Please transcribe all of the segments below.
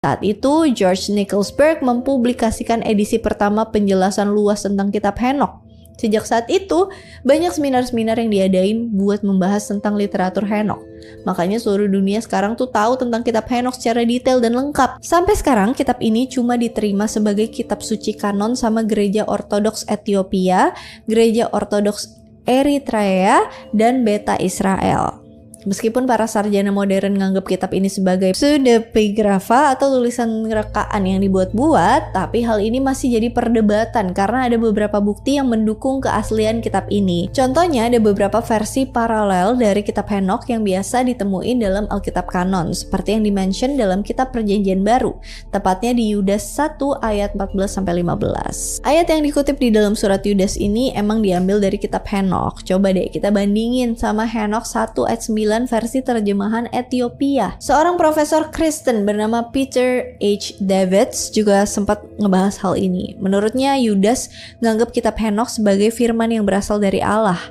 Saat itu, George Nicholasberg mempublikasikan edisi pertama penjelasan luas tentang kitab Henokh. Sejak saat itu, banyak seminar-seminar yang diadain buat membahas tentang literatur Henokh. Makanya seluruh dunia sekarang tuh tahu tentang kitab Henokh secara detail dan lengkap. Sampai sekarang, kitab ini cuma diterima sebagai kitab suci kanon sama Gereja Ortodoks Ethiopia, Gereja Ortodoks Eritrea, dan Beta Israel. Meskipun para sarjana modern nganggap kitab ini sebagai pseudepigrafa atau tulisan rekaan yang dibuat-buat, tapi hal ini masih jadi perdebatan karena ada beberapa bukti yang mendukung keaslian kitab ini. Contohnya ada beberapa versi paralel dari kitab Henokh yang biasa ditemuin dalam Alkitab kanon, seperti yang dimention dalam kitab Perjanjian Baru, tepatnya di Yudas 1 ayat 14-15. Ayat yang dikutip di dalam surat Yudas ini emang diambil dari kitab Henokh. Coba deh kita bandingin sama Henokh 1 ayat 9 versi terjemahan Ethiopia. Seorang profesor Kristen bernama Peter H. Davids juga sempat ngebahas hal ini. Menurutnya Yudas nganggap kitab Henokh sebagai firman yang berasal dari Allah.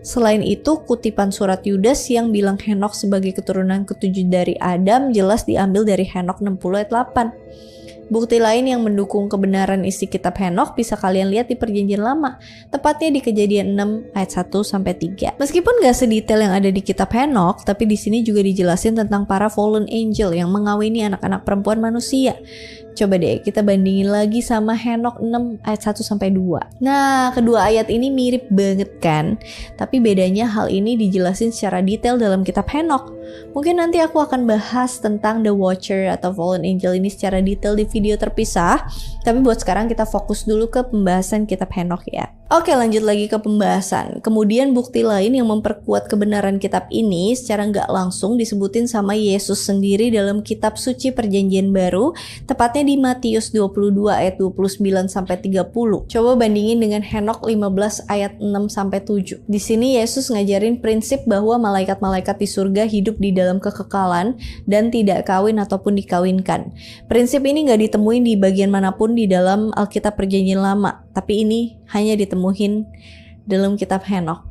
Selain itu, kutipan surat Yudas yang bilang Henokh sebagai keturunan ketujuh dari Adam jelas diambil dari Henokh 60 ayat 8. Bukti lain yang mendukung kebenaran isi kitab Henokh bisa kalian lihat di Perjanjian Lama, tepatnya di Kejadian 6 ayat 1-3. Meskipun gak sedetail yang ada di kitab Henokh, tapi di sini juga dijelasin tentang para fallen angel yang mengawini anak-anak perempuan manusia. Coba deh kita bandingin lagi sama Henokh 6 ayat 1-2. Nah, kedua ayat ini mirip banget kan? Tapi bedanya hal ini dijelasin secara detail dalam kitab Henokh. Mungkin nanti aku akan bahas tentang The Watcher atau Fallen Angel ini secara detail di video terpisah. Tapi buat sekarang kita fokus dulu ke pembahasan kitab Henokh ya. Oke, lanjut lagi ke pembahasan. Kemudian bukti lain yang memperkuat kebenaran kitab ini secara nggak langsung disebutin sama Yesus sendiri dalam kitab suci Perjanjian Baru, tepatnya di Matius 22 ayat 29-30. Coba bandingin dengan Henokh 15 ayat 6-7. Di sini Yesus ngajarin prinsip bahwa malaikat-malaikat di surga hidup di dalam kekekalan dan tidak kawin ataupun dikawinkan. Prinsip ini nggak ditemuin di bagian manapun di dalam Alkitab Perjanjian Lama, tapi ini hanya ditemuin dalam kitab Henokh.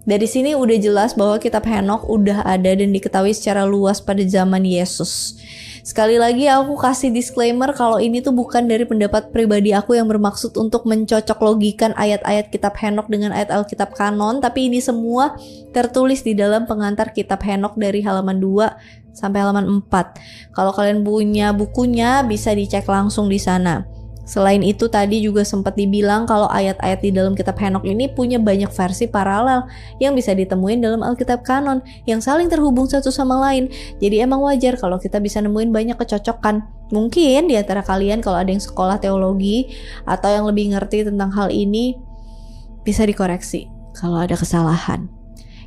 Dari sini udah jelas bahwa kitab Henokh udah ada dan diketahui secara luas pada zaman Yesus. Sekali lagi aku kasih disclaimer kalau ini tuh bukan dari pendapat pribadi aku yang bermaksud untuk mencocok logikan ayat-ayat kitab Henokh dengan ayat Alkitab kanon, tapi ini semua tertulis di dalam pengantar kitab Henokh dari halaman 2 sampai halaman 4. Kalau kalian punya bukunya bisa dicek langsung di sana. Selain itu tadi juga sempat dibilang kalau ayat-ayat di dalam kitab Henokh ini punya banyak versi paralel yang bisa ditemuin dalam Alkitab kanon yang saling terhubung satu sama lain. Jadi emang wajar kalau kita bisa nemuin banyak kecocokan. Mungkin di antara kalian kalau ada yang sekolah teologi atau yang lebih ngerti tentang hal ini bisa dikoreksi kalau ada kesalahan.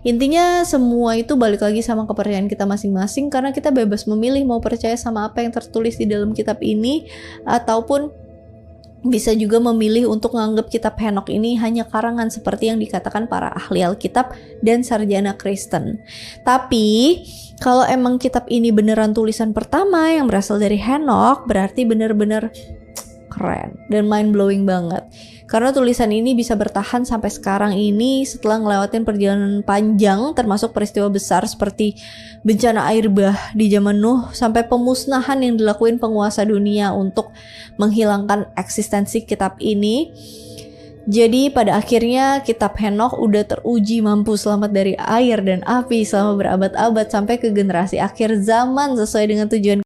Intinya semua itu balik lagi sama kepercayaan kita masing-masing karena kita bebas memilih mau percaya sama apa yang tertulis di dalam kitab ini ataupun bisa juga memilih untuk menganggap kitab Henokh ini hanya karangan seperti yang dikatakan para ahli Alkitab dan sarjana Kristen. Tapi kalau emang kitab ini beneran tulisan pertama yang berasal dari Henokh, berarti bener-bener keren dan mind-blowing banget. Karena tulisan ini bisa bertahan sampai sekarang ini setelah ngelewatin perjalanan panjang termasuk peristiwa besar seperti bencana air bah di zaman Nuh sampai pemusnahan yang dilakuin penguasa dunia untuk menghilangkan eksistensi kitab ini. Jadi pada akhirnya kitab Henokh udah teruji mampu selamat dari air dan api selama berabad-abad sampai ke generasi akhir zaman sesuai dengan tujuan